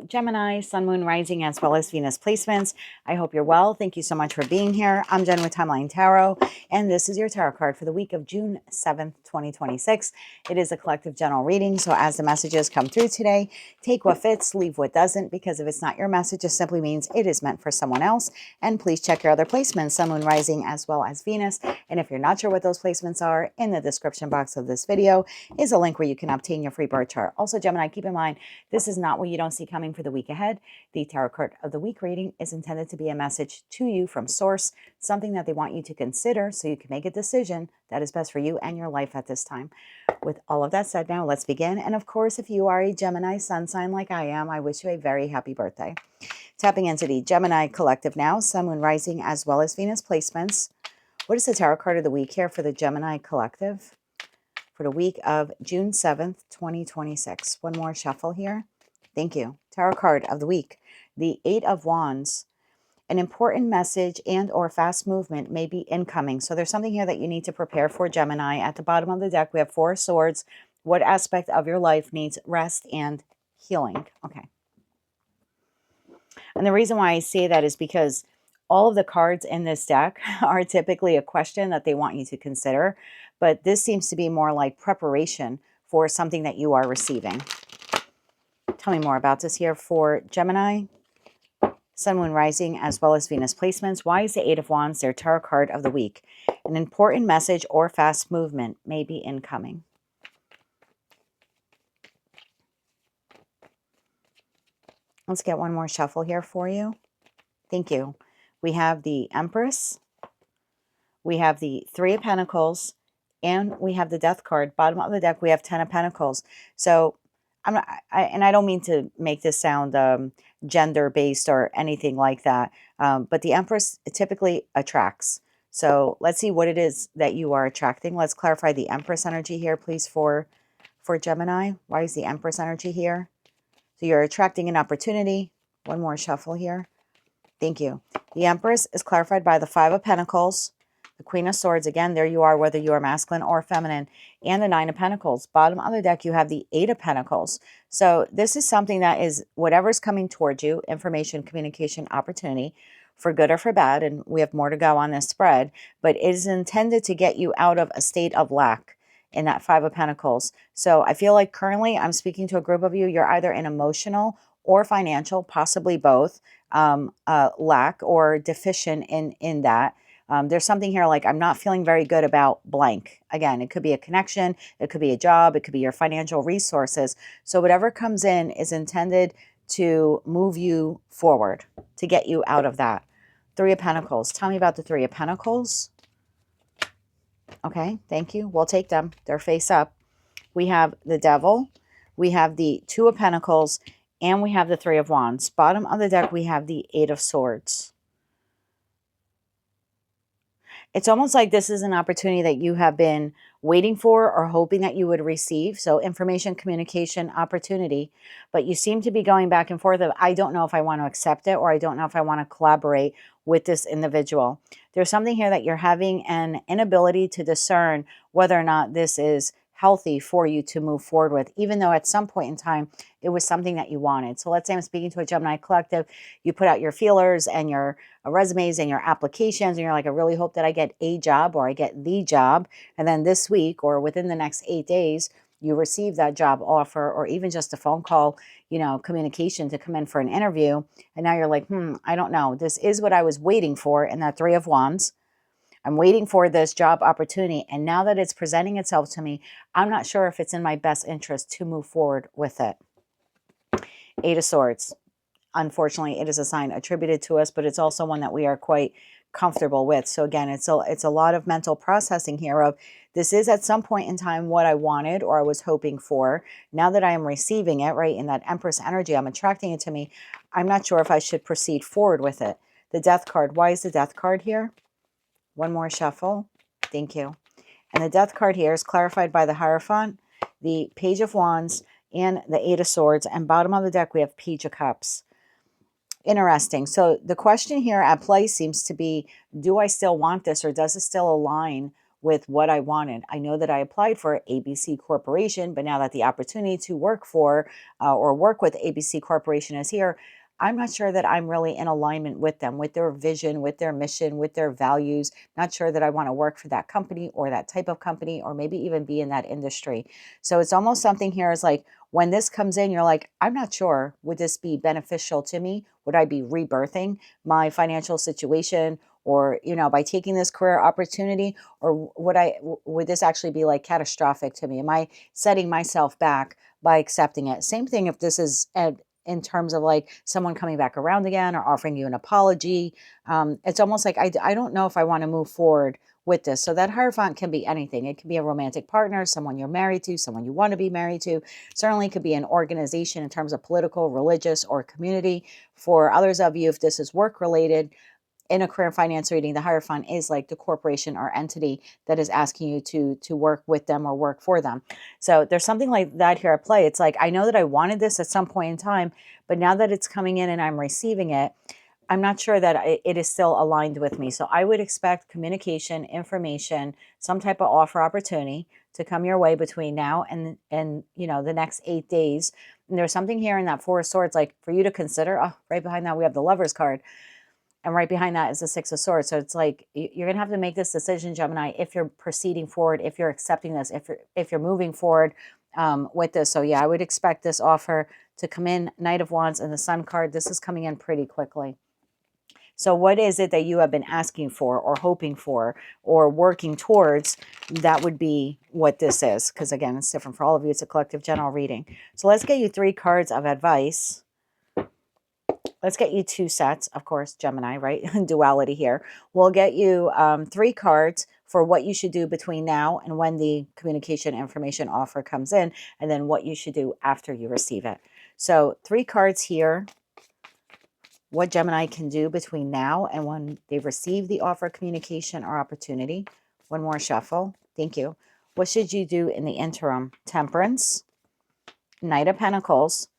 Gemini, Sun, Moon, Rising, as well as Venus placements. I hope you're well. Thank you so much for being here. I'm Jen with Timeline Tarot, and this is your tarot card for the week of June 7th, 2026. It is a collective general reading, so as the messages come through today, take what fits, leave what doesn't, because if it's not your message, it simply means it is meant for someone else. And please check your other placements, Sun, Moon, Rising, as well as Venus. And if you're not sure what those placements are, in the description box of this video is a link where you can obtain your free birth chart. Also, Gemini, keep in mind, this is not what you don't see coming for the week ahead. The tarot card of the week reading is intended to be a message to you from source, something that they want you to consider so you can make a decision that is best for you and your life at this time. With all of that said, now let's begin. And of course, if you are a Gemini sun sign like I am, I wish you a very happy birthday. Tapping into the Gemini collective now, Sun, Moon, Rising, as well as Venus placements. What is the tarot card of the week here for the Gemini collective for the week of June 7th, 2026? One more shuffle here. Thank you. Tarot card of the week, the Eight of Wands. An important message and or fast movement may be incoming. So there's something here that you need to prepare for, Gemini. At the bottom of the deck, we have Four of Swords. What aspect of your life needs rest and healing? Okay. And the reason why I say that is because all of the cards in this deck are typically a question that they want you to consider. But this seems to be more like preparation for something that you are receiving. Tell me more about this here for Gemini, Sun, Moon, Rising, as well as Venus placements. Why is the Eight of Wands their tarot card of the week? An important message or fast movement may be incoming. Let's get one more shuffle here for you. Thank you. We have the Empress, we have the Three of Pentacles, and we have the Death card. Bottom of the deck, we have 10 of Pentacles. So I don't mean to make this sound gender-based or anything like that, but the Empress typically attracts. So let's see what it is that you are attracting. Let's clarify the Empress energy here, please, for Gemini. Why is the Empress energy here? So you're attracting an opportunity. One more shuffle here. Thank you. The Empress is clarified by the Five of Pentacles, the Queen of Swords. Again, there you are, whether you are masculine or feminine, and the Nine of Pentacles. Bottom of the deck, you have the Eight of Pentacles. So this is something that is whatever's coming towards you, information, communication, opportunity, for good or for bad. And we have more to go on this spread, but it is intended to get you out of a state of lack in that Five of Pentacles. So I feel like currently I'm speaking to a group of you. You're either in emotional or financial, possibly both, lack or deficient in that. There's something here like I'm not feeling very good about blank. Again, it could be a connection, it could be a job, it could be your financial resources. So whatever comes in is intended to move you forward, to get you out of that. Three of Pentacles. Tell me about the Three of Pentacles. Okay, thank you. We'll take them. They're face up. We have the Devil. We have the Two of Pentacles. And we have the Three of Wands. Bottom of the deck, we have the Eight of Swords. It's almost like this is an opportunity that you have been waiting for or hoping that you would receive. So information, communication, opportunity. But you seem to be going back and forth of, I don't know if I want to accept it or I don't know if I want to collaborate with this individual. There's something here that you're having an inability to discern whether or not this is healthy for you to move forward with, even though at some point in time it was something that you wanted. So let's say I'm speaking to a Gemini collective, you put out your feelers and your resumes and your applications, and you're like, I really hope that I get a job or I get the job. And then this week or within the next 8 days, you receive that job offer or even just a phone call, communication to come in for an interview. And now you're like, I don't know. This is what I was waiting for in that Three of Wands. I'm waiting for this job opportunity. And now that it's presenting itself to me, I'm not sure if it's in my best interest to move forward with it. Eight of Swords. Unfortunately, it is a sign attributed to us, but it's also one that we are quite comfortable with. So again, it's a lot of mental processing here of this is at some point in time what I wanted or I was hoping for. Now that I am receiving it, right, in that Empress energy, I'm attracting it to me. I'm not sure if I should proceed forward with it. The Death card. Why is the Death card here? One more shuffle. Thank you. And the Death card here is clarified by the Hierophant, the Page of Wands, and the Eight of Swords. And bottom of the deck, we have Page of Cups. Interesting. So the question here at play seems to be, do I still want this or does it still align with what I wanted. I know that I applied for ABC Corporation, but now that the opportunity to work for or work with ABC Corporation is here, I'm not sure that I'm really in alignment with them, with their vision, with their mission, with their values. Not sure that I want to work for that company or that type of company, or maybe even be in that industry. So it's almost something here is like when this comes in, you're like, I'm not sure. Would this be beneficial to me? Would I be rebirthing my financial situation? Or, by taking this career opportunity, or would this actually be like catastrophic to me? Am I setting myself back by accepting it? Same thing if this is in terms of like someone coming back around again or offering you an apology. It's almost like I don't know if I want to move forward with this. So that Hierophant can be anything. It can be a romantic partner, someone you're married to, someone you want to be married to. Certainly could be an organization in terms of political, religious, or community. For others of you, if this is work related, in a career and finance reading, the Hierophant is like the corporation or entity that is asking you to work with them or work for them. So there's something like that here at play. It's like, I know that I wanted this at some point in time, but now that it's coming in and I'm receiving it, I'm not sure that it is still aligned with me. So I would expect communication, information, some type of offer opportunity to come your way between now and the next 8 days. And there's something here in that Four of Swords, like for you to consider. Oh, right behind that we have the Lover's card. And right behind that is the Six of Swords. So it's like you're going to have to make this decision, Gemini, if you're proceeding forward, if you're accepting this, if you're moving forward with this. So yeah, I would expect this offer to come in. Knight of Wands and the Sun card. This is coming in pretty quickly. So what is it that you have been asking for or hoping for or working towards? That would be what this is. Because again, it's different for all of you. It's a collective general reading. So let's get you 3 cards of advice. Let's get you 2 sets, of course, Gemini, right? Duality here. We'll get you 3 cards for what you should do between now and when the communication information offer comes in, and then what you should do after you receive it. So 3 cards here, what Gemini can do between now and when they receive the offer, communication, or opportunity. One more shuffle. Thank you. What should you do in the interim? Temperance, Knight of Pentacles,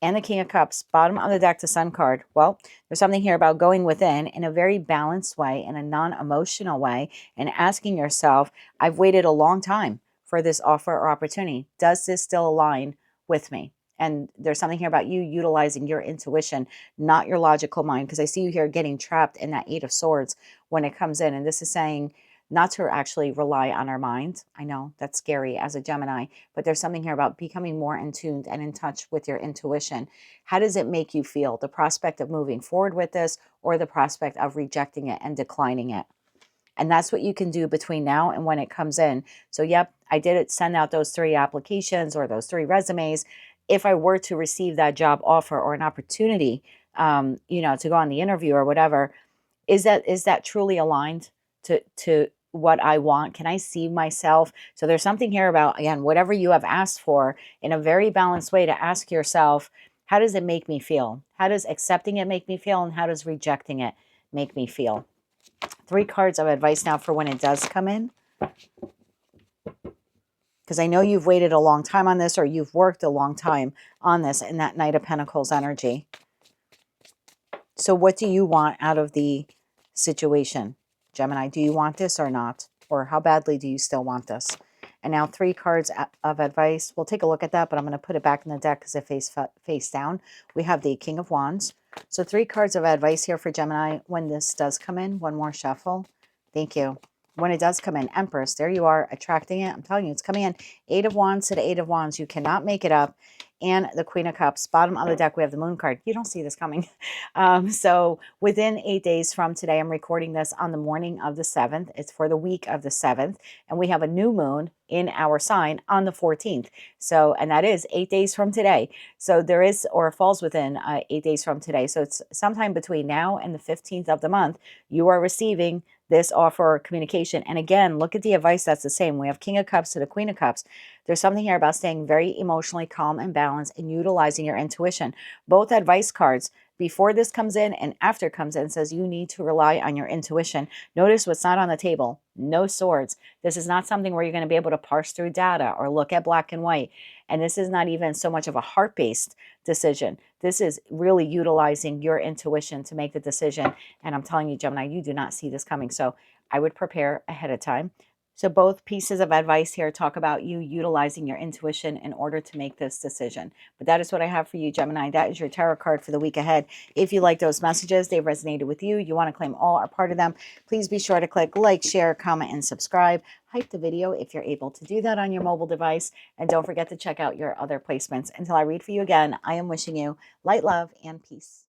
and the King of Cups. Bottom of the deck, the Sun card. Well, there's something here about going within in a very balanced way, in a non-emotional way, and asking yourself, I've waited a long time for this offer or opportunity. Does this still align with me? And there's something here about you utilizing your intuition, not your logical mind, because I see you here getting trapped in that 8 of Swords when it comes in. And this is saying not to actually rely on our mind. I know that's scary as a Gemini, but there's something here about becoming more in tune and in touch with your intuition. How does it make you feel? The prospect of moving forward with this, or the prospect of rejecting it and declining it? And that's what you can do between now and when it comes in. So yep, I did send out those 3 applications or those 3 resumes. If I were to receive that job offer or an opportunity, to go on the interview or whatever, is that truly aligned to what I want? Can I see myself? So there's something here about, again, whatever you have asked for, in a very balanced way, to ask yourself, how does it make me feel? How does accepting it make me feel? And how does rejecting it make me feel? 3 cards of advice now for when it does come in. Because I know you've waited a long time on this, or you've worked a long time on this in that Knight of Pentacles energy. So what do you want out of the situation, Gemini? Do you want this or not? Or how badly do you still want this? And now 3 cards of advice. We'll take a look at that, but I'm going to put it back in the deck because it face down. We have the King of Wands. So 3 cards of advice here for Gemini when this does come in. One more shuffle. Thank you. When it does come in, Empress, there you are, attracting it. I'm telling you, it's coming in. 8 of Wands to the 8 of Wands. You cannot make it up. And the Queen of Cups. Bottom of the deck, we have the Moon card. You don't see this coming. So within 8 days from today, I'm recording this on the morning of the 7th. It's for the week of the 7th. And we have a new moon in our sign on the 14th. So, and that is 8 days from today. So there is, or falls within 8 days from today. So it's sometime between now and the 15th of the month, you are receiving this offer or communication. And again, look at the advice that's the same. We have King of Cups to the Queen of Cups. There's something here about staying very emotionally calm and balanced and utilizing your intuition. Both advice cards, before this comes in and after it comes in, says you need to rely on your intuition. Notice what's not on the table. No swords. This is not something where you're going to be able to parse through data or look at black and white. And this is not even so much of a heart-based decision. This is really utilizing your intuition to make the decision. And I'm telling you, Gemini, you do not see this coming. So I would prepare ahead of time. So both pieces of advice here talk about you utilizing your intuition in order to make this decision. But that is what I have for you, Gemini. That is your tarot card for the week ahead. If you like those messages, they resonated with you, you want to claim all or part of them, please be sure to click like, share, comment, and subscribe. Hype the video if you're able to do that on your mobile device. And don't forget to check out your other placements. Until I read for you again, I am wishing you light, love, and peace.